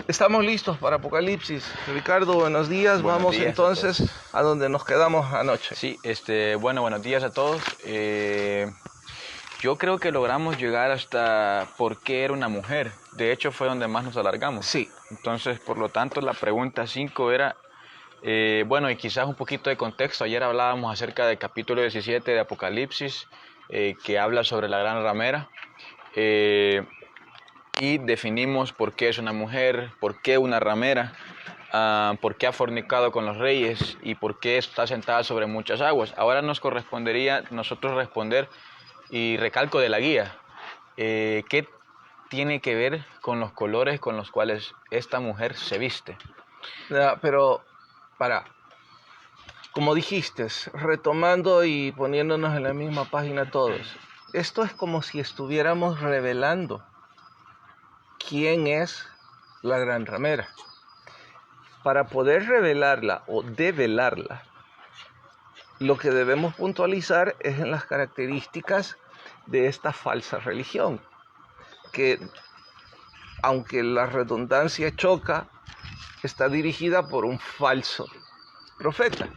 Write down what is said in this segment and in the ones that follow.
Estamos listos para Apocalipsis. Ricardo, buenos días. Buenos Vamos días entonces a donde nos quedamos anoche. Sí, buenos días a todos. Yo creo que logramos llegar hasta por qué era una mujer. De hecho, fue donde más nos alargamos. Sí. Entonces, por lo tanto, la pregunta 5 era, y quizás un poquito de contexto. Ayer hablábamos acerca del capítulo 17 de Apocalipsis, que habla sobre la gran ramera. Y definimos por qué es una mujer, por qué una ramera, por qué ha fornicado con los reyes y por qué está sentada sobre muchas aguas. Ahora nos correspondería nosotros responder, y recalco de la guía, ¿qué tiene que ver con los colores con los cuales esta mujer se viste? Pero, como dijiste, retomando y poniéndonos en la misma página todos, esto es como si estuviéramos revelando quién es la gran ramera. Para poder revelarla o develarla, lo que debemos puntualizar es en las características de esta falsa religión, que aunque la redundancia choca, está dirigida por un falso profeta.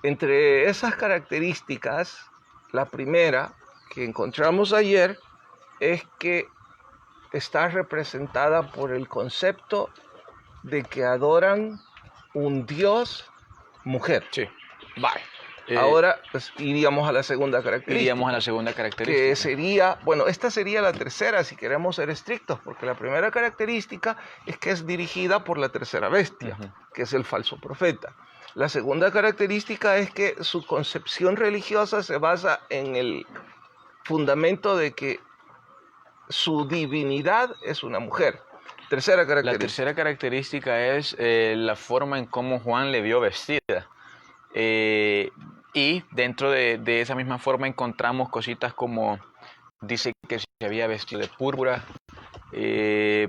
Entre esas características, la primera que encontramos ayer es que está representada por el concepto de que adoran un Dios mujer. Sí. Vale. Ahora pues, iríamos a la segunda característica. Que sería, esta sería la tercera si queremos ser estrictos, porque la primera característica es que es dirigida por la tercera bestia, que es el falso profeta. La segunda característica es que su concepción religiosa se basa en el fundamento de que su divinidad es una mujer. Tercera característica. La tercera característica es la forma en cómo Juan le vio vestida. Y dentro de esa misma forma encontramos cositas como, dice que se había vestido de púrpura.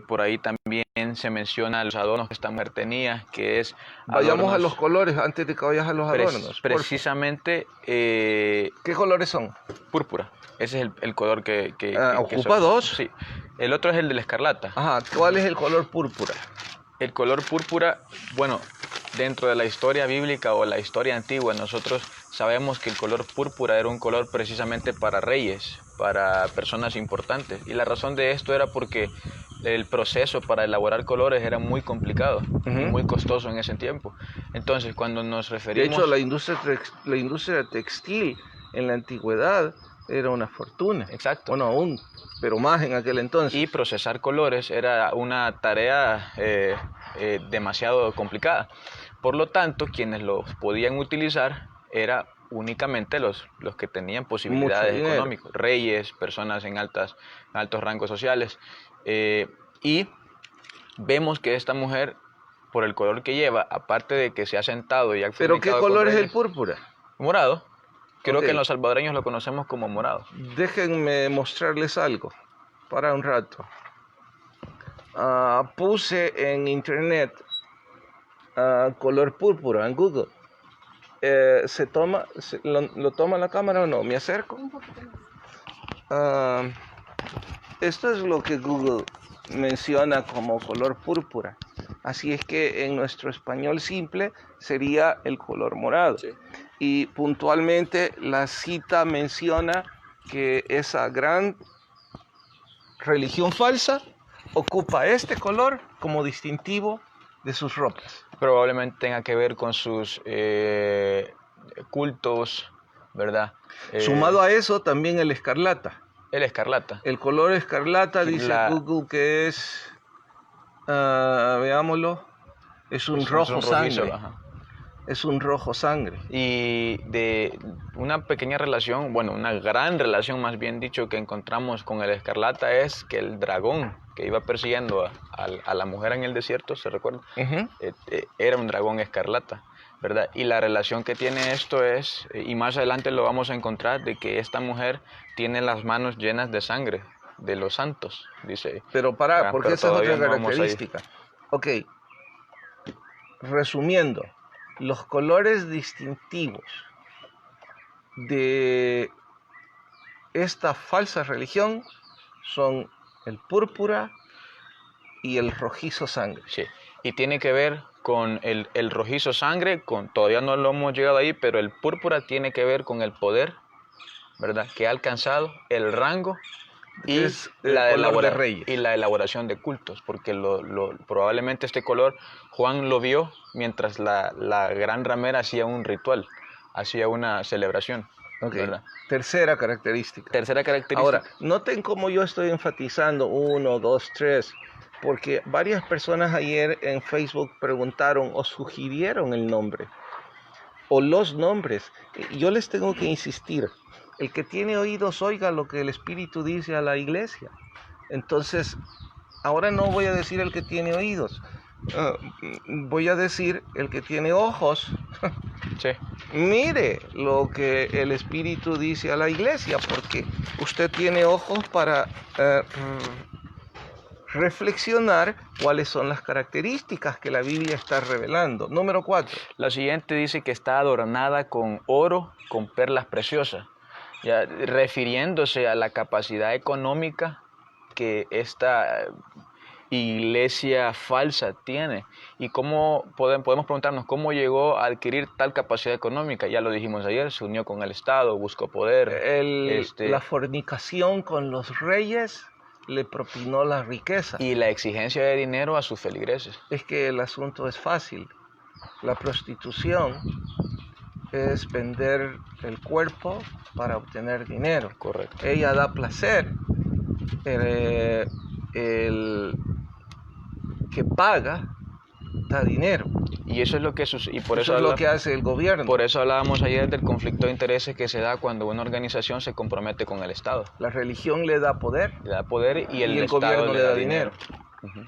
Por ahí también se menciona los adornos que esta mujer tenía, que es Vayamos a los colores antes de que vayas a los adornos. Precisamente. ¿Qué colores son? Púrpura. Ese es el color que ocupa dos. Sí. El otro es el de la escarlata. Ajá. ¿Cuál es el color púrpura? El color púrpura, dentro de la historia bíblica o la historia antigua, nosotros sabemos que el color púrpura era un color precisamente para reyes, para personas importantes. Y la razón de esto era porque el proceso para elaborar colores era muy complicado y muy costoso en ese tiempo. Entonces, cuando nos referimos... De hecho, la industria textil en la antigüedad era una fortuna. Exacto. Bueno, aún, pero más en aquel entonces. Y procesar colores era una tarea demasiado complicada. Por lo tanto, quienes los podían utilizar era únicamente los que tenían posibilidades económicas, reyes, personas en altos rangos sociales. Y vemos que esta mujer, por el color que lleva, aparte de que se ha sentado y ha... ¿Pero qué color es el púrpura? Morado. Creo que en los salvadoreños lo conocemos como morado. Déjenme mostrarles algo para un rato. Puse en internet color púrpura en Google. ¿Lo toma la cámara o no? ¿Me acerco? Un poquito más. Esto es lo que Google menciona como color púrpura. Así es que en nuestro español simple sería el color morado. Sí. Y puntualmente la cita menciona que esa gran religión falsa ocupa este color como distintivo de sus ropas. Probablemente tenga que ver con sus cultos, ¿verdad? Sumado a eso también el escarlata. El escarlata. El color escarlata dice Google que es, veámoslo, es un rojo sangre. Es un rojo sangre. Y de una pequeña relación, una gran relación más bien dicho, que encontramos con el escarlata es que el dragón que iba persiguiendo a la mujer en el desierto, ¿se recuerda? Era un dragón escarlata, ¿verdad? Y la relación que tiene esto es, y más adelante lo vamos a encontrar, de que esta mujer tiene las manos llenas de sangre de los santos, dice. Pero porque esa es otra característica. Ok, resumiendo, los colores distintivos de esta falsa religión son el púrpura y el rojizo sangre. Sí. Y tiene que ver con el rojizo sangre, todavía no lo hemos llegado ahí, pero el púrpura tiene que ver con el poder, ¿verdad?, que ha alcanzado, el rango y Es el color de reyes. y la elaboración de cultos, porque probablemente este color Juan lo vio mientras la gran ramera hacía un ritual, hacía una celebración. Okay. ¿Verdad? Tercera característica. Tercera característica. Ahora, noten cómo yo estoy enfatizando 1, 2, 3, porque varias personas ayer en Facebook preguntaron o sugirieron el nombre o los nombres. Yo les tengo que insistir. El que tiene oídos oiga lo que el Espíritu dice a la iglesia. Entonces, ahora no voy a decir el que tiene oídos. Voy a decir el que tiene ojos. Sí. Mire lo que el Espíritu dice a la iglesia, porque usted tiene ojos para reflexionar cuáles son las características que la Biblia está revelando. Número 4. La siguiente dice que está adornada con oro, con perlas preciosas, ya refiriéndose a la capacidad económica que esta iglesia falsa tiene. Y cómo podemos preguntarnos cómo llegó a adquirir tal capacidad económica. Ya lo dijimos ayer, se unió con el Estado, buscó poder. La fornicación con los reyes le propinó la riqueza. Y la exigencia de dinero a sus feligreses. Es que el asunto es fácil. La prostitución es vender el cuerpo para obtener dinero. Correcto. Ella da placer. El que paga da dinero. Y eso es lo que y por eso es lo que hace el gobierno. Por eso hablábamos ayer del conflicto de intereses que se da cuando una organización se compromete con el Estado. La religión le da poder. Le da poder y el Estado gobierno le da dinero. Uh-huh.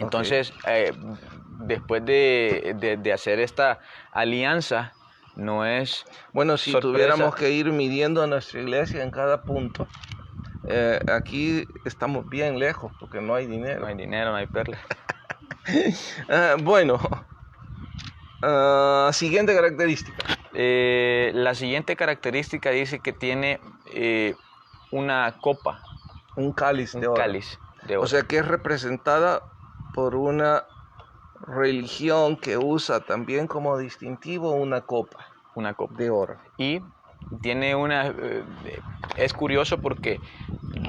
Entonces, después de hacer esta alianza, no es bueno, si sorpresa. Tuviéramos que ir midiendo a nuestra iglesia en cada punto, aquí estamos bien lejos porque no hay dinero. No hay dinero, no hay perlas. Bueno, siguiente característica. La siguiente característica dice que tiene una copa. Un cáliz de oro. Cáliz de oro. O sea que es representada por una religión que usa también como distintivo una copa. Una copa de oro. Y tiene es curioso porque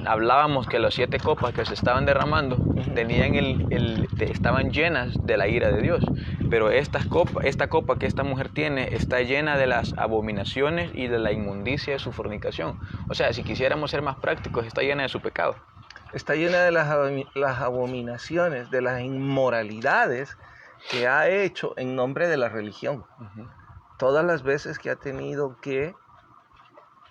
hablábamos que las 7 copas que se estaban derramando tenían estaban llenas de la ira de Dios, pero esta copa que esta mujer tiene está llena de las abominaciones y de la inmundicia de su fornicación. O sea, si quisiéramos ser más prácticos, está llena de su pecado. Está llena de las abominaciones, de las inmoralidades que ha hecho en nombre de la religión. Uh-huh. Todas las veces que ha tenido que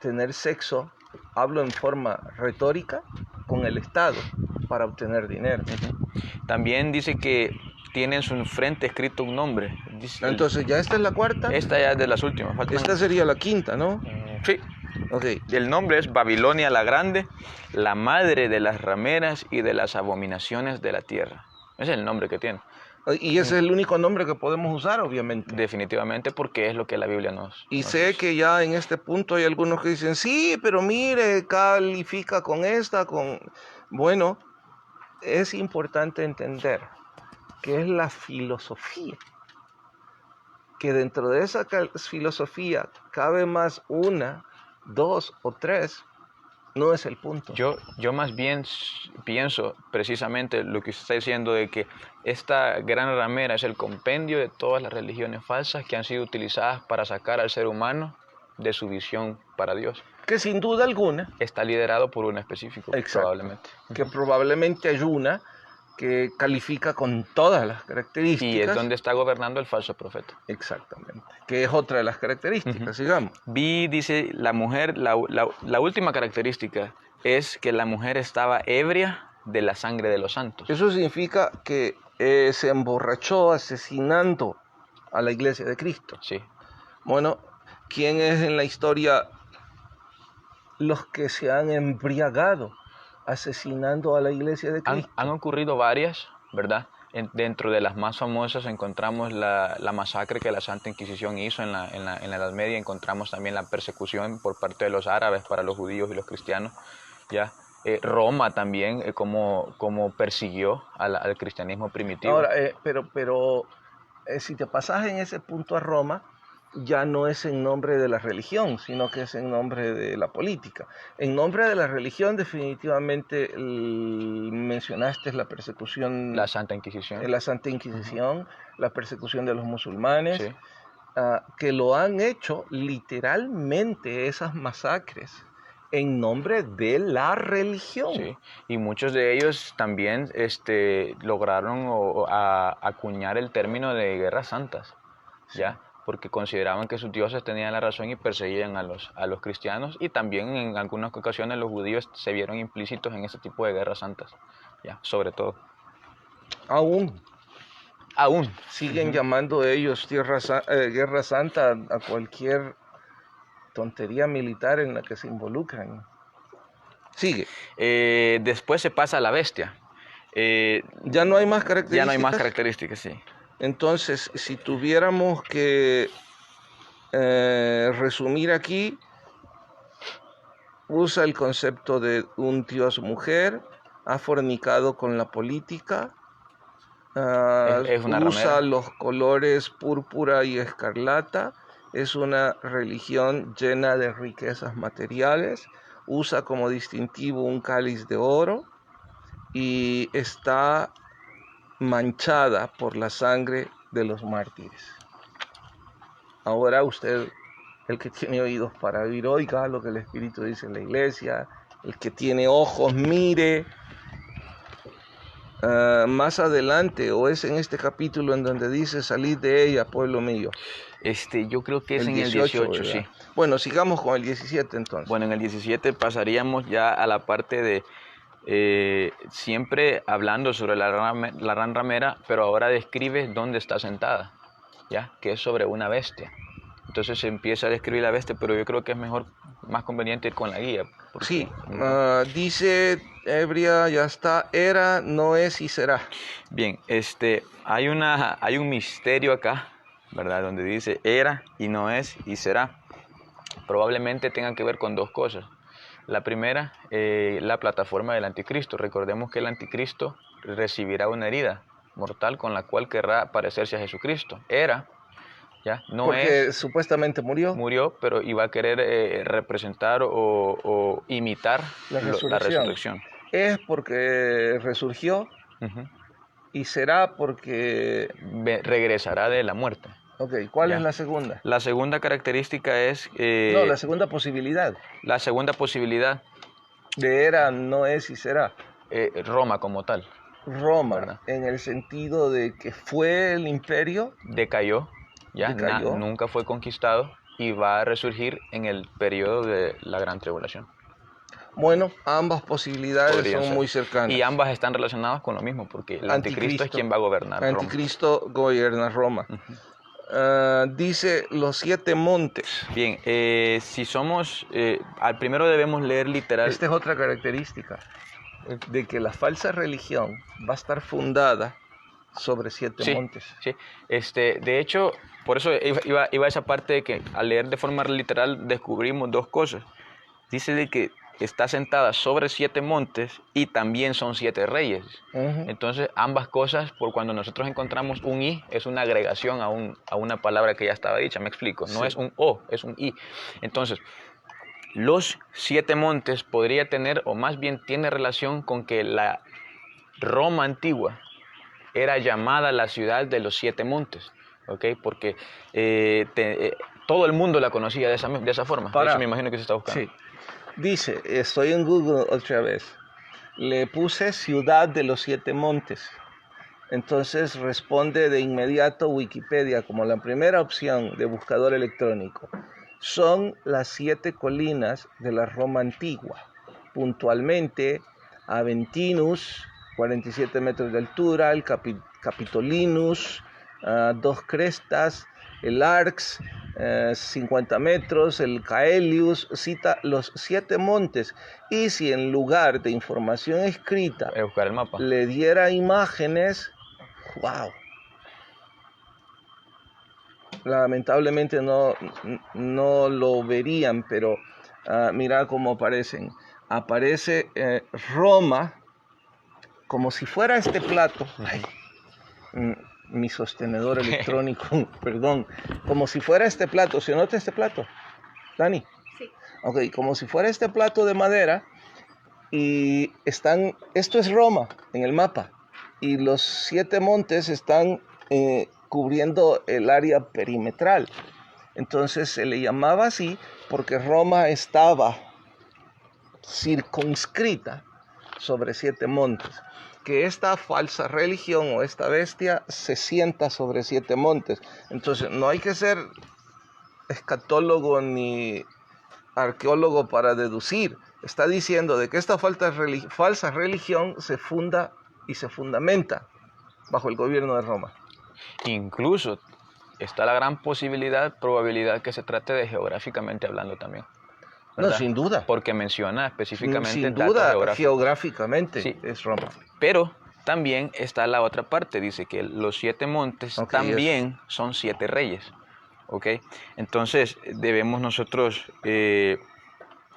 tener sexo, hablo en forma retórica, con el Estado para obtener dinero. Uh-huh. También dice que tiene en su frente escrito un nombre. Entonces, ¿ya esta es la cuarta? Esta ya es de las últimas. Esta sería la quinta, ¿no? Sí. Okay. El nombre es Babilonia la Grande, la madre de las rameras y de las abominaciones de la tierra. Ese es el nombre que tiene. Y ese es el único nombre que podemos usar, obviamente. Definitivamente, porque es lo que la Biblia nos sé dice. que ya en este punto hay algunos que dicen, sí, pero mire, califica con esta, con... Bueno, es importante entender que es la filosofía. Que dentro de esa filosofía cabe más una, 2 o 3, no es el punto. Yo más bien pienso precisamente lo que usted está diciendo, de que esta gran ramera es el compendio de todas las religiones falsas que han sido utilizadas para sacar al ser humano de su visión para Dios. Que sin duda alguna está liderado por una específica, probablemente. Que probablemente hay una que califica con todas las características. Y es donde está gobernando el falso profeta. Exactamente. Que es otra de las características, digamos. Dice la mujer, la última característica es que la mujer estaba ebria de la sangre de los santos. Eso significa que se emborrachó asesinando a la iglesia de Cristo. Sí. Bueno, ¿quién es en la historia los que se han embriagado asesinando a la iglesia de Cristo? Han ocurrido varias, ¿verdad? Dentro de las más famosas encontramos la masacre que la Santa Inquisición hizo en la Edad Media. Encontramos también la persecución por parte de los árabes para los judíos y los cristianos, ¿ya? Roma también, como persiguió al cristianismo primitivo. Ahora, pero si te pasas en ese punto a Roma, ya no es en nombre de la religión, sino que es en nombre de la política. En nombre de la religión, definitivamente mencionaste la persecución, La Santa Inquisición. la Santa Inquisición, la persecución de los musulmanes, Sí. que lo han hecho literalmente esas masacres en nombre de la religión. Sí, y muchos de ellos también lograron acuñar el término de guerras santas, ¿ya? Porque consideraban que sus dioses tenían la razón y perseguían a los cristianos, y también en algunas ocasiones los judíos se vieron implícitos en ese tipo de guerras santas, ¿ya? Sobre todo. Aún Aún. siguen llamando ellos Guerra Santa a cualquier tontería militar en la que se involucran. Sigue. Después se pasa a la bestia. Ya no hay más características. Ya no hay más características, sí. Entonces, si tuviéramos que resumir aquí, usa el concepto de un dios mujer, ha fornicado con la política, Es una usa ramera. los colores púrpura y escarlata, es una religión llena de riquezas materiales, usa como distintivo un cáliz de oro y está manchada por la sangre de los mártires. Ahora usted, el que tiene oídos para oír, oiga lo que el Espíritu dice en la iglesia, el que tiene ojos, mire. Más adelante, o es en este capítulo en donde dice, salid de ella, pueblo mío. Yo creo que es en el 18, 18, sí. Bueno, sigamos con el 17 entonces. Bueno, en el 17 pasaríamos ya a la parte de siempre hablando sobre la gran ramera, pero ahora describe dónde está sentada, ¿ya? Que es sobre una bestia. Entonces se empieza a describir la bestia, pero yo creo que es más conveniente ir con la guía. Sí, dice ebria, ya está, era, no es y será. Bien, hay un misterio acá, ¿verdad? Donde dice era y no es y será. Probablemente tengan que ver con dos cosas. La primera, la plataforma del anticristo. Recordemos que el anticristo recibirá una herida mortal con la cual querrá parecerse a Jesucristo. Era, ¿ya? No porque es, supuestamente murió, pero iba a querer representar o imitar la la resurrección. Es porque resurgió. Uh-huh. Y será porque... regresará de la muerte. Ok, ¿cuál ¿Ya? es la segunda? La segunda característica es... no, la segunda posibilidad. La segunda posibilidad. De era, no es y será. Roma como tal. Roma, ¿verdad? En el sentido de que fue el imperio. Decayó, ya nunca fue conquistado y va a resurgir en el periodo de la Gran Tribulación. Bueno, ambas posibilidades son muy cercanas. Y ambas están relacionadas con lo mismo, porque el anticristo es quien va a gobernar Roma. Anticristo gobierna Roma. Uh-huh. Dice los 7 montes. Bien, si somos... al primero debemos leer literal... Esta es otra característica, de que la falsa religión va a estar fundada sobre 7 montes. Sí, de hecho, por eso iba a esa parte de que al leer de forma literal descubrimos dos cosas. Dice de que está sentada sobre 7 montes y también son 7 reyes. Uh-huh. Entonces, ambas cosas, por cuando nosotros encontramos un i, es una agregación a una palabra que ya estaba dicha, me explico. No es un o, es un i. Entonces, los 7 montes podría tener, o más bien tiene relación con que la Roma antigua era llamada la ciudad de los 7 montes, ¿ok? Porque todo el mundo la conocía de esa forma. De eso me imagino que se está buscando. Sí. Dice, estoy en Google otra vez, le puse ciudad de los 7 montes. Entonces responde de inmediato Wikipedia como la primera opción de buscador electrónico. Son las 7 colinas de la Roma antigua. Puntualmente, Aventinus, 47 metros de altura, el Capitolinus, 2 crestas, el Arx, 50 metros, el Caelius, cita los 7 montes. Y si en lugar de información escrita buscar el mapa, le diera imágenes, wow. Lamentablemente no lo verían, pero mira cómo aparecen. aparece Roma como si fuera este plato. Ay, mi sostenedor electrónico, perdón, como si fuera este plato. ¿Se nota este plato, Dani? Sí. Ok, como si fuera este plato de madera, y esto es Roma en el mapa, y los 7 montes están cubriendo el área perimetral. Entonces se le llamaba así porque Roma estaba circunscrita sobre 7 montes. Que esta falsa religión o esta bestia se sienta sobre 7 montes. Entonces no hay que ser escatólogo ni arqueólogo para deducir. Está diciendo de que esta falsa religión se funda y se fundamenta bajo el gobierno de Roma. Incluso está la gran probabilidad que se trate de geográficamente hablando también, ¿verdad? No, sin duda. Porque menciona específicamente sin datos duda, geográficamente sí, es Roma. Pero también está la otra parte, dice que los 7 montes también son 7 reyes. ¿Ok? Entonces debemos nosotros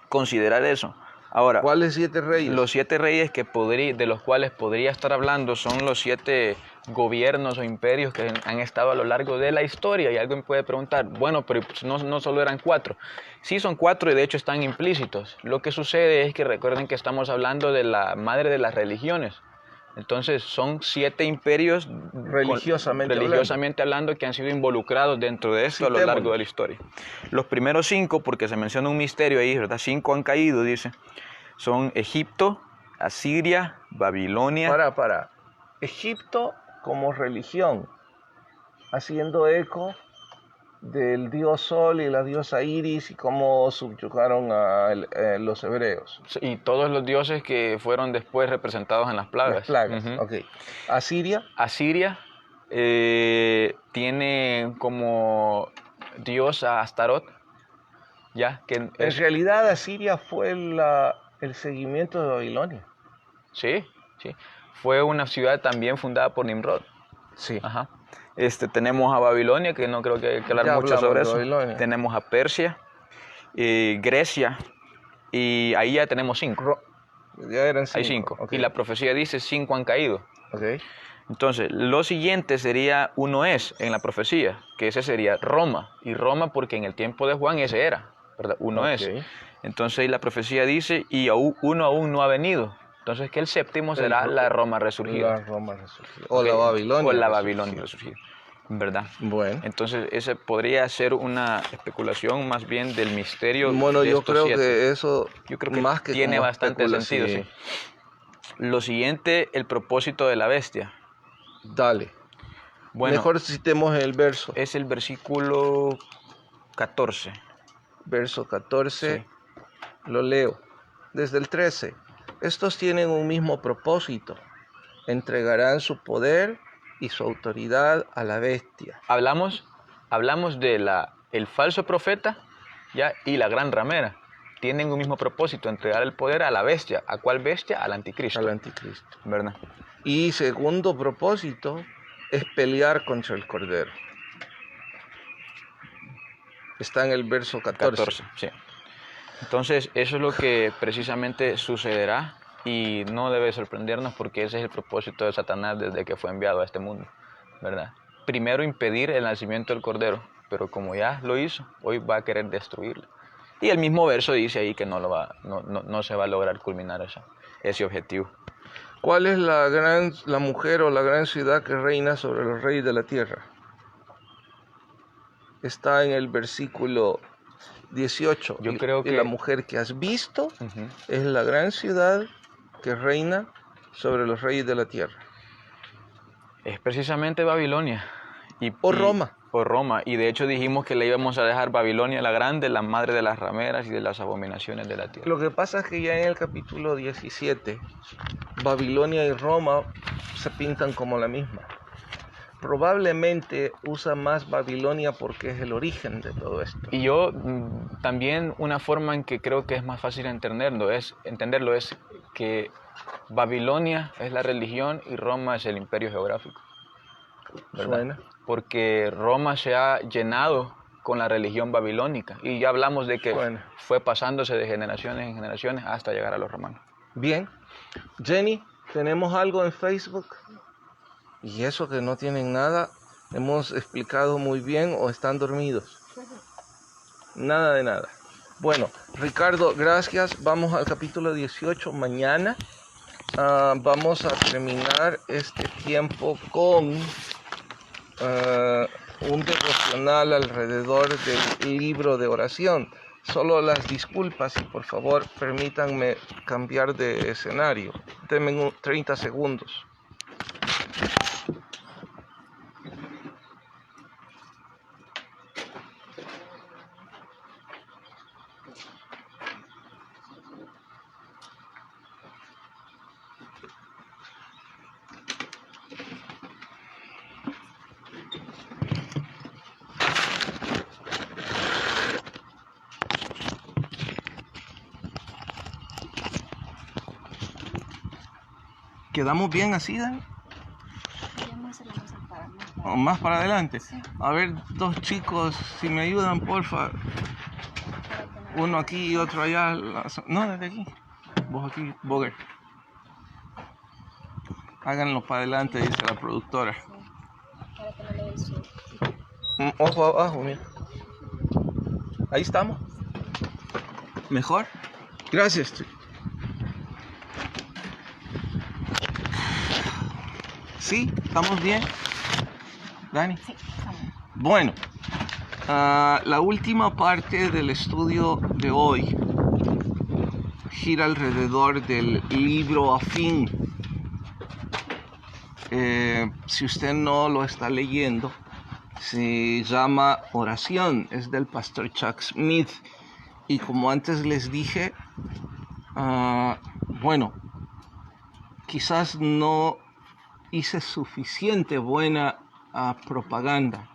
considerar eso. Ahora, ¿cuáles 7 reyes? Los 7 reyes de los cuales podría estar hablando son los 7 gobiernos o imperios que han estado a lo largo de la historia. Y alguien puede preguntar, bueno, pero no solo eran 4. Sí, son 4 y de hecho están implícitos. Lo que sucede es que recuerden que estamos hablando de la madre de las religiones. Entonces son 7 imperios religiosamente hablando que han sido involucrados dentro de esto a lo largo de la historia. Los primeros 5, porque se menciona un misterio ahí, ¿verdad? 5 han caído, dice. Son Egipto, Asiria, Babilonia. Egipto como religión, haciendo eco del dios Sol y la diosa Iris y cómo subyugaron a los hebreos. Y todos los dioses que fueron después representados en las plagas. Las plagas, ok. Asiria tiene como dios a Astaroth. ¿Ya? En realidad Asiria fue el seguimiento de Babilonia. Sí. Fue una ciudad también fundada por Nimrod. Sí. Ajá. Tenemos a Babilonia, que no creo que hay que hablar mucho sobre eso. Babilonia. Tenemos a Persia, Grecia, y ahí ya tenemos 5. Ya eran 5. Hay 5. Okay. Y la profecía dice 5 han caído. Okay. Entonces, lo siguiente sería uno es en la profecía, que ese sería Roma. Y Roma porque en el tiempo de Juan ese era, ¿verdad? Uno es. Entonces la profecía dice, y uno aún no ha venido. Entonces que el séptimo será la Roma resurgida. La Roma resurgida. O la Babilonia. O la Babilonia resurgida. ¿Verdad? Bueno. Entonces ese podría ser una especulación más bien del misterio. Bueno, de yo estos creo 7. que eso yo creo que más que tiene bastante sentido. Sí. Lo siguiente, el propósito de la bestia. Dale. Bueno, mejor citemos el verso. Es el versículo 14. Verso 14. Sí. Lo leo. Desde el 13. Estos tienen un mismo propósito. Entregarán su poder y su autoridad a la bestia. Hablamos de el falso profeta, ¿ya? Y la gran ramera. Tienen un mismo propósito, entregar el poder a la bestia. ¿A cuál bestia? Al anticristo. Al anticristo. ¿Verdad? Y segundo propósito es pelear contra el Cordero. Está en el verso 14. Sí. Entonces, eso es lo que precisamente sucederá y no debe sorprendernos porque ese es el propósito de Satanás desde que fue enviado a este mundo, ¿verdad? Primero impedir el nacimiento del Cordero, pero como ya lo hizo, hoy va a querer destruirlo. Y el mismo verso dice ahí que no se va a lograr culminar ese objetivo. ¿Cuál es la mujer o la gran ciudad que reina sobre los reyes de la tierra? Está en el versículo 18. Yo creo que la mujer que has visto es la gran ciudad que reina sobre los reyes de la tierra. Es precisamente Babilonia. Roma. O Roma. Y de hecho dijimos que le íbamos a dejar Babilonia la grande, la madre de las rameras y de las abominaciones de la tierra. Lo que pasa es que ya en el capítulo 17, Babilonia y Roma se pintan como la misma. Probablemente usa más Babilonia porque es el origen de todo esto. Y yo también una forma en que creo que es más fácil entenderlo es que Babilonia es la religión y Roma es el imperio geográfico. ¿Verdad? Suena. Porque Roma se ha llenado con la religión babilónica. Y ya hablamos de que Bueno. fue pasándose de generaciones en generaciones hasta llegar a los romanos. Bien. Jenny, ¿tenemos algo en Facebook? Y eso que no tienen nada, hemos explicado muy bien o están dormidos. Nada de nada. Bueno, Ricardo, gracias. Vamos al capítulo 18 mañana. Vamos a terminar este tiempo con un devocional alrededor del libro de oración. Solo las disculpas y por favor permítanme cambiar de escenario. Denme 30 segundos. ¿Quedamos bien así, Dani? ¿O más para adelante? Sí. A ver, dos chicos, si me ayudan, porfa. Uno aquí y otro allá. No, desde aquí. Vos aquí, Boger. Háganlo para adelante, dice la productora. Ojo abajo, mira. Ahí estamos. ¿Mejor? Gracias. ¿Sí? ¿Estamos bien? ¿Dani? Sí, estamos. Bueno, la última parte del estudio de hoy gira alrededor del libro afín. Si usted no lo está leyendo, se llama Oración, es del pastor Chuck Smith. Y como antes les dije, bueno, quizás no hice suficiente buena propaganda.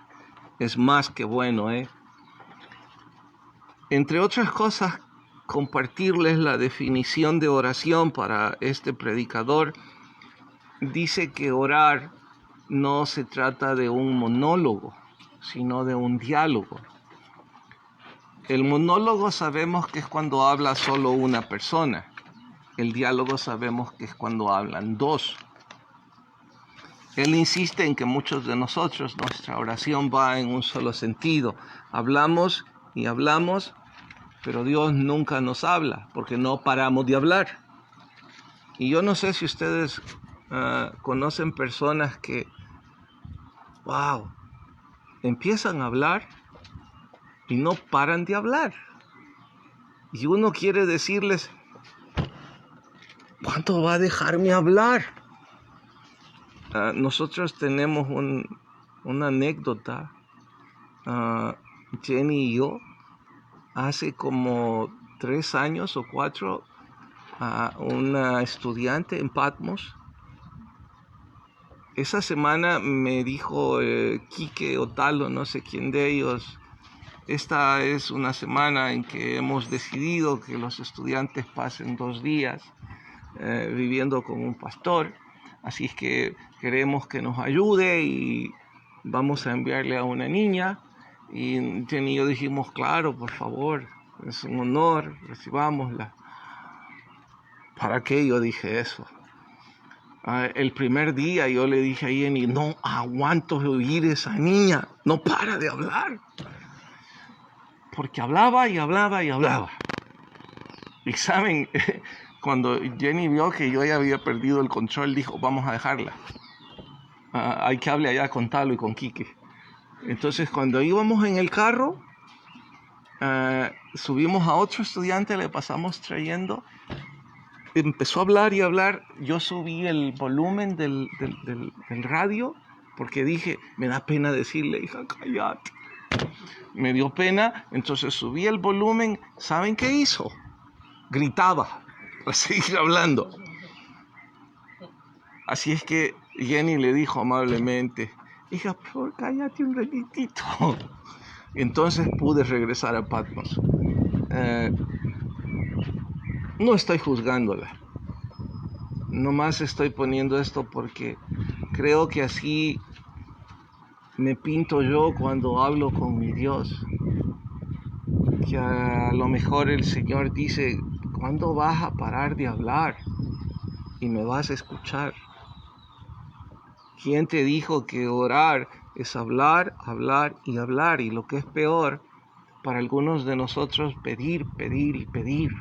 Es más que bueno, Entre otras cosas, compartirles la definición de oración para este predicador. Dice que orar no se trata de un monólogo, sino de un diálogo. El monólogo sabemos que es cuando habla solo una persona. El diálogo sabemos que es cuando hablan dos. Él insiste en que muchos de nosotros, nuestra oración va en un solo sentido. Hablamos y hablamos, pero Dios nunca nos habla, porque no paramos de hablar. Y yo no sé si ustedes conocen personas que, empiezan a hablar y no paran de hablar. Y uno quiere decirles, ¿cuánto va a dejarme hablar? Nosotros tenemos una anécdota, Jenny y yo, hace como 3 años o 4, una estudiante en Patmos. Esa semana me dijo Quique o Talo, no sé quién de ellos, esta es una semana en que hemos decidido que los estudiantes pasen 2 días viviendo con un pastor. Así es que queremos que nos ayude y vamos a enviarle a una niña. Y Jenny y yo dijimos, claro, por favor, es un honor, recibámosla. ¿Para qué yo dije eso? El primer día yo le dije a Jenny, no aguanto oír esa niña, no para de hablar. Porque hablaba y hablaba y hablaba. Y saben, cuando Jenny vio que yo ya había perdido el control, dijo, vamos a dejarla. Hay que hablar allá con Talo y con Quique. Entonces, cuando íbamos en el carro, subimos a otro estudiante, le pasamos trayendo. Empezó a hablar y hablar. Yo subí el volumen del radio, porque dije, me da pena decirle, hija, cállate. Me dio pena, entonces subí el volumen. ¿Saben qué hizo? Gritaba para seguir hablando. Así es que Jenny le dijo amablemente, hija, por favor, cállate un ratito. Entonces pude regresar a Patmos. No estoy juzgándola. Nomás estoy poniendo esto porque creo que así me pinto yo cuando hablo con mi Dios. que a lo mejor el Señor dice, ¿cuándo vas a parar de hablar y me vas a escuchar? ¿Quién te dijo que orar es hablar, hablar y hablar? Y lo que es peor, para algunos de nosotros, pedir, pedir y pedir.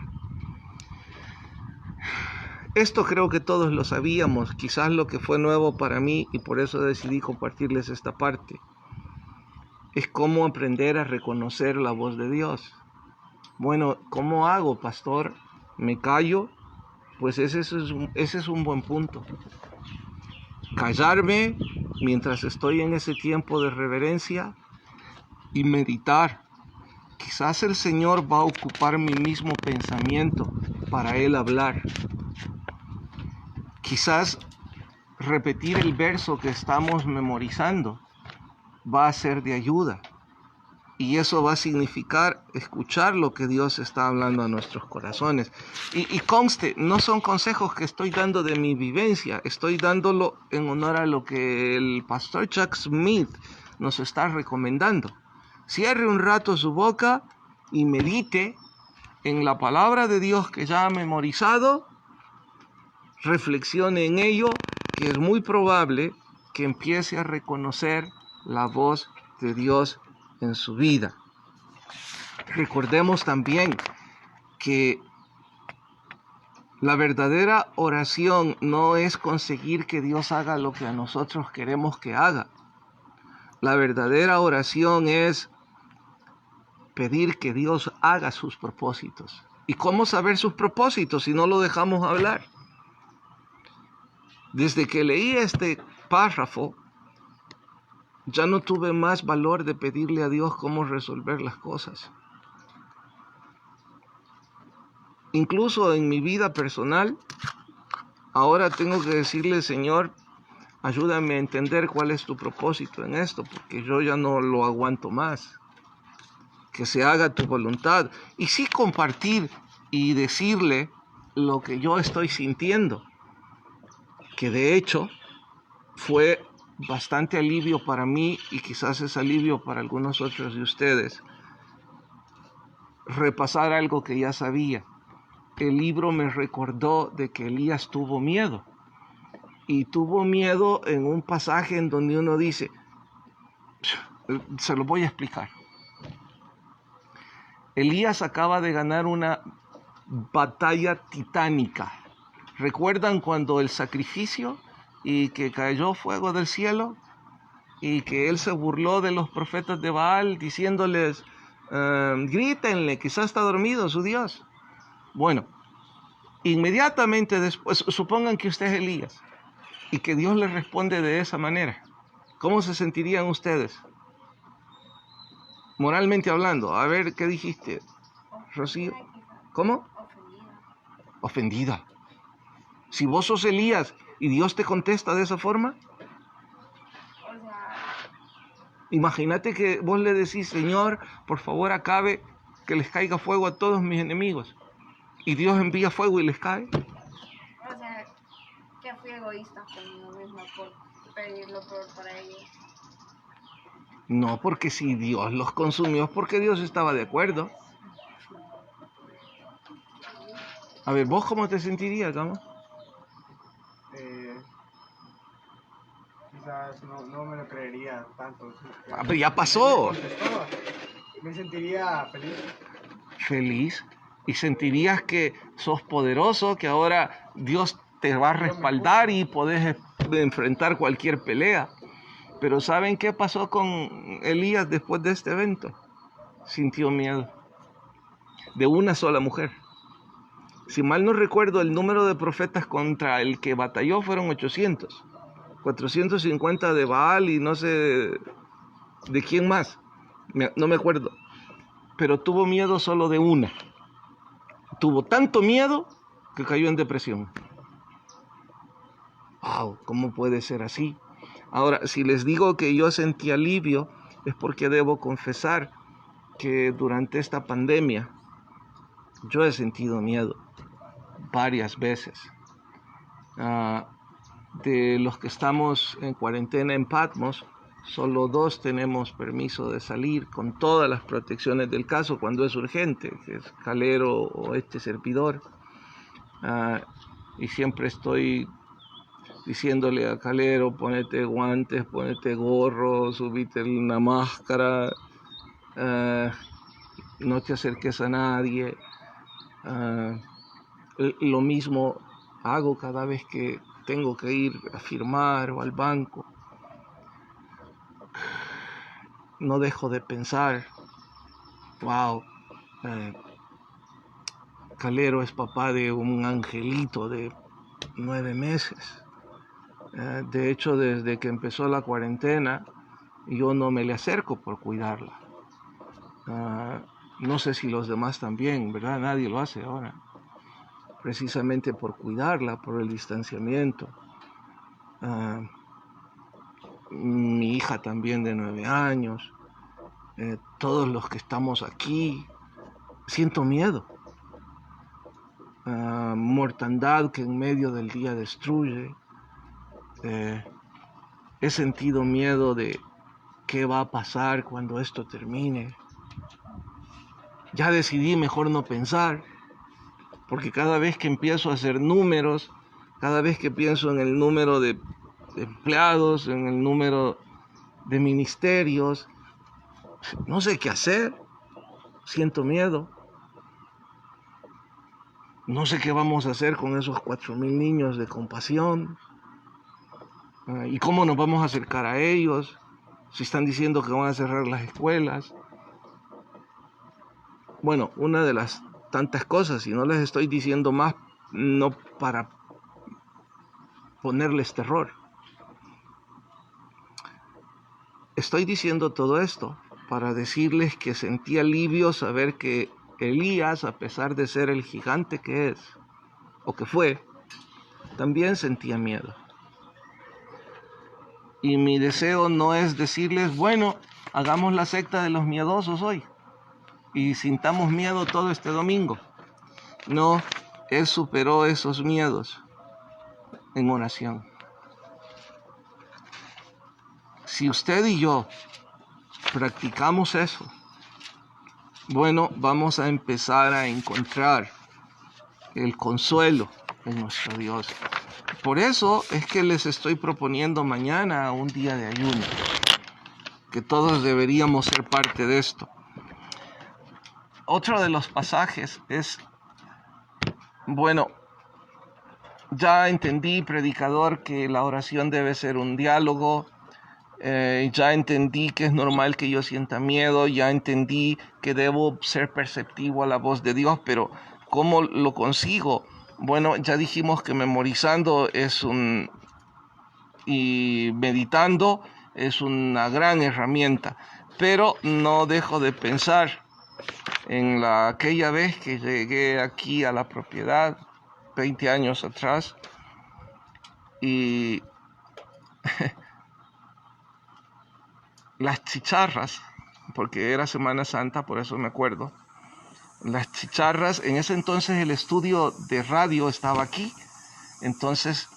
Esto creo que todos lo sabíamos, quizás lo que fue nuevo para mí, y por eso decidí compartirles esta parte, es cómo aprender a reconocer la voz de Dios. Bueno, ¿cómo hago, pastor? ¿Me callo? Pues ese es un buen punto. Callarme mientras estoy en ese tiempo de reverencia y meditar. Quizás el Señor va a ocupar mi mismo pensamiento para Él hablar. Quizás repetir el verso que estamos memorizando va a ser de ayuda. Y eso va a significar escuchar lo que Dios está hablando a nuestros corazones. Y conste, no son consejos que estoy dando de mi vivencia, estoy dándolo en honor a lo que el pastor Chuck Smith nos está recomendando. Cierre un rato su boca y medite en la palabra de Dios que ya ha memorizado, reflexione en ello, que es muy probable que empiece a reconocer la voz de Dios en su vida. Recordemos también que la verdadera oración no es conseguir que Dios haga lo que a nosotros queremos que haga. La verdadera oración es pedir que Dios haga sus propósitos. ¿Y cómo saber sus propósitos si no lo dejamos hablar? Desde que leí este párrafo, ya no tuve más valor de pedirle a Dios cómo resolver las cosas. Incluso en mi vida personal, ahora tengo que decirle, Señor, ayúdame a entender cuál es tu propósito en esto, porque yo ya no lo aguanto más. Que se haga tu voluntad. Y sí compartir y decirle lo que yo estoy sintiendo, que de hecho fue bastante alivio para mí y quizás es alivio para algunos otros de ustedes. Repasar algo que ya sabía. El libro me recordó de que Elías tuvo miedo. Y tuvo miedo en un pasaje en donde uno dice, se lo voy a explicar. Elías acaba de ganar una batalla titánica. ¿Recuerdan cuando el sacrificio y que cayó fuego del cielo y que él se burló de los profetas de Baal diciéndoles, grítenle, quizás está dormido su Dios? Bueno, inmediatamente después, supongan que usted es Elías y que Dios le responde de esa manera. ¿Cómo se sentirían ustedes? Moralmente hablando, a ver, ¿qué dijiste, Rocío? ¿Cómo? Ofendida. Si vos sos Elías y Dios te contesta de esa forma, imagínate que vos le decís, Señor, por favor acabe que les caiga fuego a todos mis enemigos. Y Dios envía fuego y les cae. O sea, que fui egoísta conmigo misma por pedir lo peor para ellos. No, porque si Dios los consumió es porque Dios estaba de acuerdo. A ver, ¿vos cómo te sentirías, Cama? Quizás no me lo creería tanto. Pero ya pasó. Me sentiría feliz. Feliz. Y sentirías que sos poderoso, que ahora Dios te va a respaldar y podés enfrentar cualquier pelea. Pero ¿saben qué pasó con Elías después de este evento? Sintió miedo. De una sola mujer. Si mal no recuerdo, el número de profetas contra el que batalló fueron 800. 450 de Baal y no sé de quién más. No me acuerdo. Pero tuvo miedo solo de una. Tuvo tanto miedo que cayó en depresión. ¡Wow! ¿Cómo puede ser así? Ahora, si les digo que yo sentí alivio, es porque debo confesar que durante esta pandemia yo he sentido miedo varias veces. De los que estamos en cuarentena en Patmos, Solo 2 tenemos permiso de salir con todas las protecciones del caso cuando es urgente, que es Calero o este servidor. Y siempre estoy diciéndole a Calero, ponete guantes, ponete gorro, subite una máscara, no te acerques a nadie. Lo mismo hago cada vez que tengo que ir a firmar o al banco. No dejo de pensar, wow, Calero es papá de un angelito de 9 meses. De hecho, desde que empezó la cuarentena, yo no me le acerco por cuidarla. No sé si los demás también, ¿verdad? Nadie lo hace ahora. Precisamente por cuidarla, por el distanciamiento. Mi hija también de 9 años. Todos los que estamos aquí, siento miedo. Mortandad que en medio del día destruye. He sentido miedo de qué va a pasar cuando esto termine. Ya decidí mejor no pensar, porque cada vez que empiezo a hacer números, cada vez que pienso en el número de empleados, en el número de ministerios, no sé qué hacer, siento miedo. No sé qué vamos a hacer con esos 4,000 niños de compasión. ¿Y cómo nos vamos a acercar a ellos? Si están diciendo que van a cerrar las escuelas. Bueno, una de las tantas cosas, y no les estoy diciendo más, no para ponerles terror. Estoy diciendo todo esto para decirles que sentí alivio saber que Elías, a pesar de ser el gigante que es, o que fue, también sentía miedo. Y mi deseo no es decirles, bueno, hagamos la secta de los miedosos hoy y sintamos miedo todo este domingo. No, Él superó esos miedos en oración. Si usted y yo practicamos eso, bueno, vamos a empezar a encontrar el consuelo en nuestro Dios. Por eso es que les estoy proponiendo mañana un día de ayuno, que todos deberíamos ser parte de esto. Otro de los pasajes es, bueno, ya entendí, predicador, que la oración debe ser un diálogo. Ya entendí que es normal que yo sienta miedo, ya entendí que debo ser perceptivo a la voz de Dios, pero ¿cómo lo consigo? Bueno, ya dijimos que memorizando y meditando es una gran herramienta, pero no dejo de pensar en aquella vez que llegué aquí a la propiedad, 20 años atrás, y las chicharras, porque era Semana Santa, por eso me acuerdo, las chicharras, en ese entonces el estudio de radio estaba aquí, entonces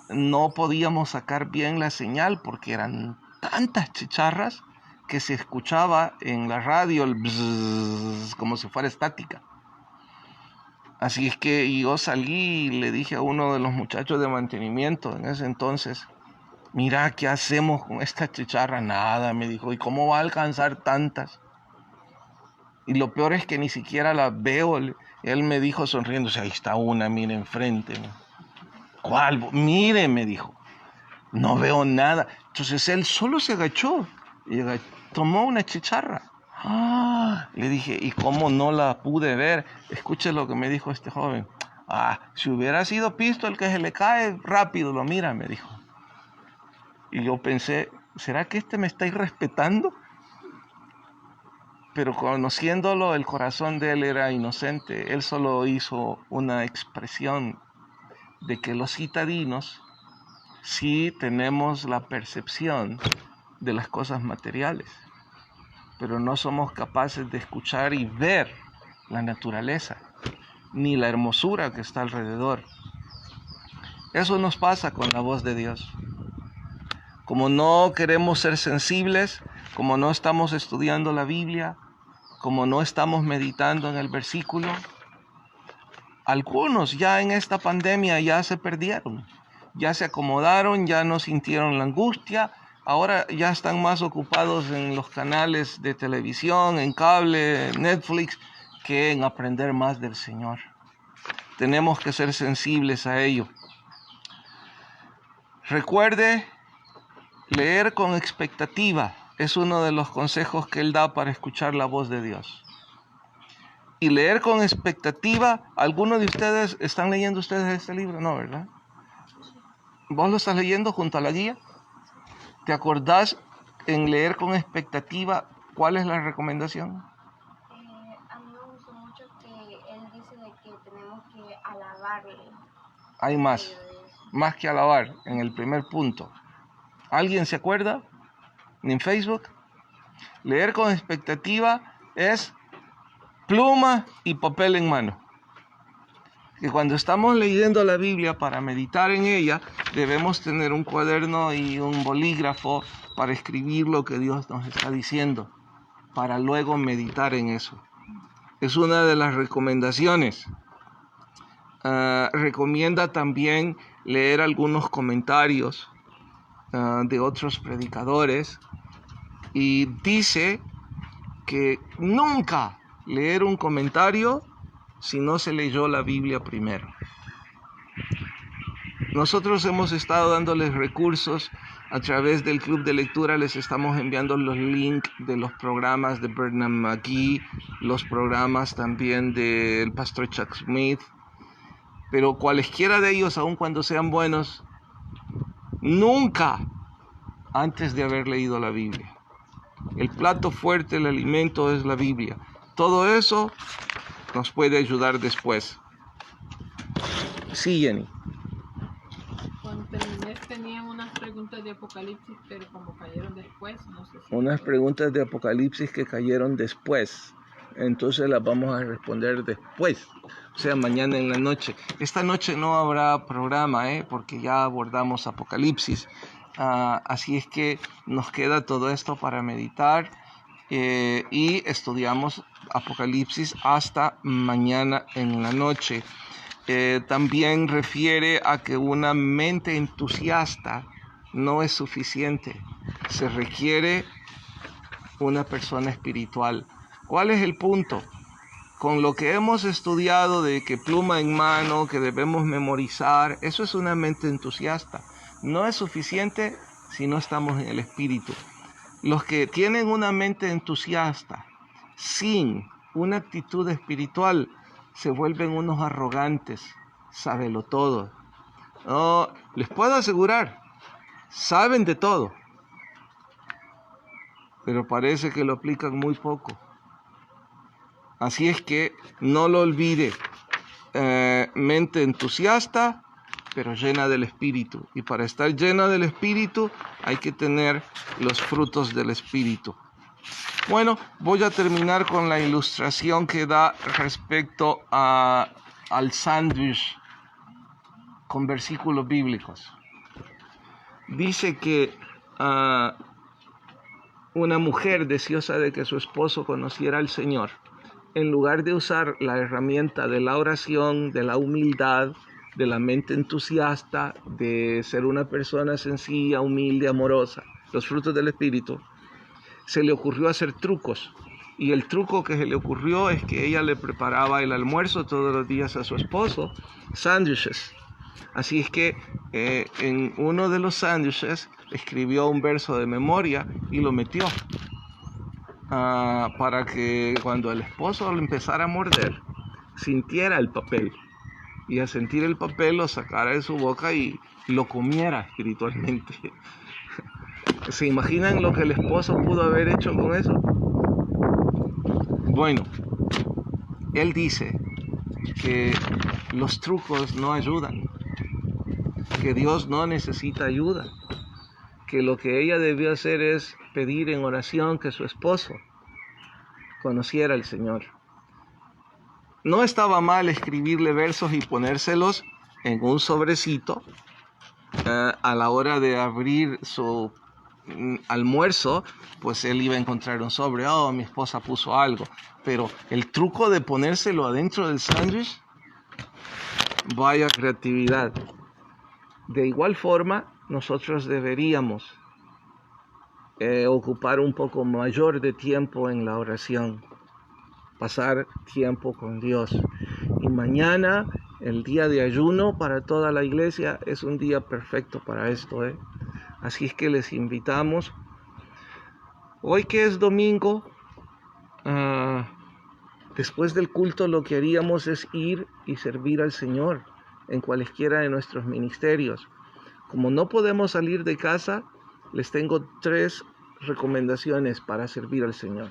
no podíamos sacar bien la señal porque eran tantas chicharras que se escuchaba en la radio el bzzz, como si fuera estática. Así es que yo salí y le dije a uno de los muchachos de mantenimiento en ese entonces, mira, ¿qué hacemos con esta chicharra? Nada, me dijo, ¿y cómo va a alcanzar tantas? Y lo peor es que ni siquiera la veo. Él me dijo sonriéndose, ahí está una, mire enfrente. ¿Cuál? Mire, me dijo, no veo nada. Entonces él solo se agachó y tomó una chicharra. Le dije, ¿y cómo no la pude ver? Escuche lo que me dijo este joven. Si hubiera sido Pisto el que se le cae, rápido lo mira, me dijo. Y yo pensé, ¿será que me está irrespetando? Pero conociéndolo, el corazón de él era inocente. Él solo hizo una expresión de que los citadinos sí tenemos la percepción de las cosas materiales, pero no somos capaces de escuchar y ver la naturaleza, ni la hermosura que está alrededor. Eso nos pasa con la voz de Dios. como no queremos ser sensibles, como no estamos estudiando la Biblia, como no estamos meditando en el versículo, algunos ya en esta pandemia ya se perdieron, ya se acomodaron, ya no sintieron la angustia, ahora ya están más ocupados en los canales de televisión, en cable, Netflix, que en aprender más del Señor. Tenemos que ser sensibles a ello. Recuerde, leer con expectativa es uno de los consejos que Él da para escuchar la voz de Dios. Y leer con expectativa, ¿algunos de ustedes están leyendo ustedes este libro? No, ¿verdad? ¿Vos lo estás leyendo junto a la guía? ¿Te acordás en leer con expectativa cuál es la recomendación? A mí me gustó mucho que él dice de que tenemos que alabarle. Hay más que alabar en el primer punto. ¿Alguien se acuerda? ¿En Facebook? Leer con expectativa es pluma y papel en mano. Que cuando estamos leyendo la Biblia para meditar en ella, debemos tener un cuaderno y un bolígrafo para escribir lo que Dios nos está diciendo, para luego meditar en eso. Es una de las recomendaciones. Recomienda también leer algunos comentarios de otros predicadores y dice que nunca leer un comentario si no se leyó la Biblia primero. Nosotros hemos estado dándoles recursos a través del club de lectura, les estamos enviando los links de los programas de Bernard McGee, los programas también del pastor Chuck Smith, pero cualesquiera de ellos, aun cuando sean buenos, nunca antes de haber leído la Biblia. El plato fuerte, el alimento es la Biblia. Todo eso nos puede ayudar después. Sí, Jenny. Cuando terminé tenía unas preguntas de Apocalipsis, pero como cayeron después, no sé si... Unas preguntas de Apocalipsis que cayeron después. Entonces las vamos a responder después. O sea, mañana en la noche. Esta noche no habrá programa, porque ya abordamos Apocalipsis. Así es que nos queda todo esto para meditar y estudiamos Apocalipsis hasta mañana en la noche. También refiere a que una mente entusiasta no es suficiente. Se requiere una persona espiritual. ¿Cuál es el punto? Con lo que hemos estudiado de que pluma en mano, que debemos memorizar, eso es una mente entusiasta. No es suficiente si no estamos en el espíritu. Los que tienen una mente entusiasta sin una actitud espiritual se vuelven unos arrogantes, sábelo todo. No, les puedo asegurar, saben de todo, pero parece que lo aplican muy poco. Así es que no lo olvide, mente entusiasta, pero llena del Espíritu. Y para estar llena del Espíritu hay que tener los frutos del Espíritu. Bueno, voy a terminar con la ilustración que da respecto al sándwich con versículos bíblicos. Dice que una mujer deseosa de que su esposo conociera al Señor, en lugar de usar la herramienta de la oración, de la humildad, de la mente entusiasta, de ser una persona sencilla, humilde, amorosa, los frutos del Espíritu, se le ocurrió hacer trucos. Y el truco que se le ocurrió es que ella le preparaba el almuerzo todos los días a su esposo, sándwiches. Así es que en uno de los sándwiches escribió un verso de memoria y lo metió para que cuando el esposo lo empezara a morder, sintiera el papel. Y al sentir el papel lo sacara de su boca y lo comiera espiritualmente. ¿Se imaginan lo que el esposo pudo haber hecho con eso? Bueno, él dice que los trucos no ayudan, que Dios no necesita ayuda, que lo que ella debió hacer es pedir en oración que su esposo conociera al Señor. No estaba mal escribirle versos y ponérselos en un sobrecito a la hora de abrir su almuerzo, pues él iba a encontrar un sobre. Oh, mi esposa puso algo. Pero el truco de ponérselo adentro del sándwich, vaya creatividad. De igual forma, nosotros deberíamos ocupar un poco mayor de tiempo en la oración, pasar tiempo con Dios. Y mañana, el día de ayuno para toda la iglesia, es un día perfecto para esto, ¿eh? Así es que les invitamos. Hoy que es domingo, después del culto lo que haríamos es ir y servir al Señor en cualesquiera de nuestros ministerios. Como no podemos salir de casa, les tengo 3 recomendaciones para servir al Señor.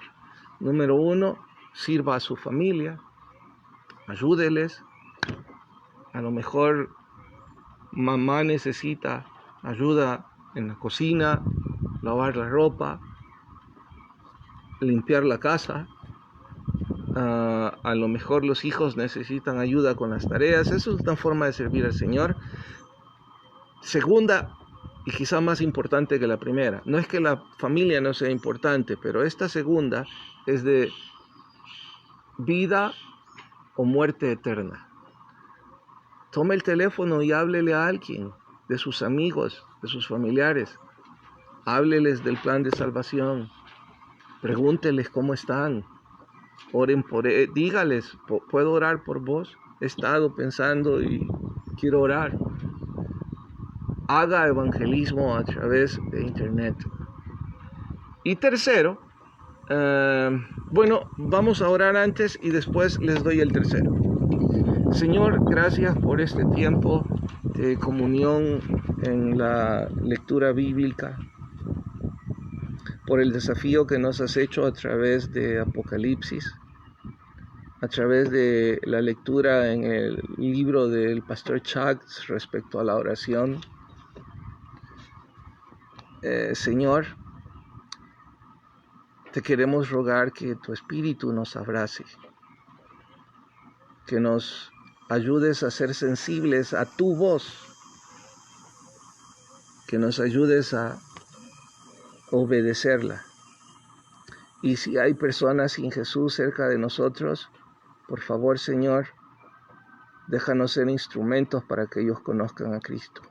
Número 1, sirva a su familia, ayúdeles. A lo mejor mamá necesita ayuda en la cocina, lavar la ropa, limpiar la casa. A lo mejor los hijos necesitan ayuda con las tareas. Eso es una forma de servir al Señor. Segunda, y quizá más importante que la primera, no es que la familia no sea importante, pero esta segunda es de vida o muerte eterna. Tome el teléfono y háblele a alguien, de sus amigos, de sus familiares. Hábleles del plan de salvación. Pregúnteles cómo están. Oren por él. Dígales, ¿puedo orar por vos? He estado pensando y quiero orar. Haga evangelismo a través de internet. Y tercero, vamos a orar antes y después les doy el tercero. Señor, gracias por este tiempo de comunión en la lectura bíblica, por el desafío que nos has hecho a través de Apocalipsis, a través de la lectura en el libro del pastor Chuck respecto a la oración. Señor, te queremos rogar que tu Espíritu nos abrace, que nos ayudes a ser sensibles a tu voz, que nos ayudes a obedecerla. Y si hay personas sin Jesús cerca de nosotros, por favor, Señor, déjanos ser instrumentos para que ellos conozcan a Cristo.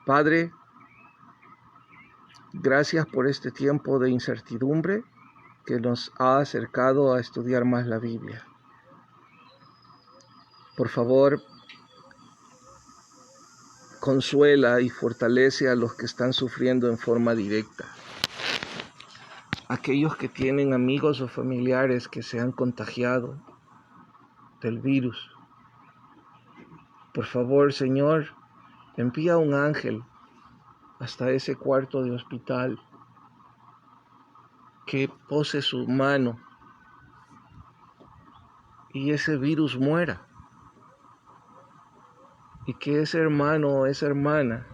Padre, gracias por este tiempo de incertidumbre que nos ha acercado a estudiar más la Biblia. Por favor, consuela y fortalece a los que están sufriendo en forma directa. Aquellos que tienen amigos o familiares que se han contagiado del virus. Por favor, Señor, envía un ángel hasta ese cuarto de hospital, que pose su mano y ese virus muera. Y que ese hermano o esa hermana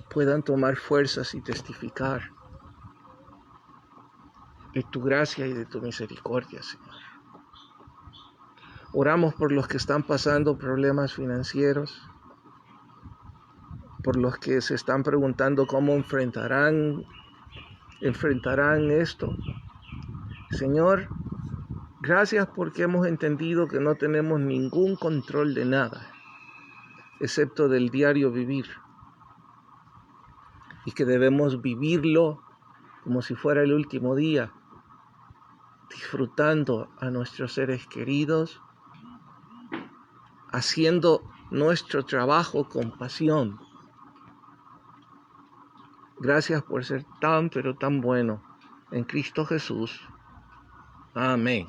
puedan tomar fuerzas y testificar de tu gracia y de tu misericordia, Señor. Oramos por los que están pasando problemas financieros, por los que se están preguntando cómo enfrentarán esto. Señor, gracias porque hemos entendido que no tenemos ningún control de nada, excepto del diario vivir, y que debemos vivirlo como si fuera el último día, disfrutando a nuestros seres queridos, haciendo nuestro trabajo con pasión. Gracias por ser tan, pero tan bueno en Cristo Jesús. Amén.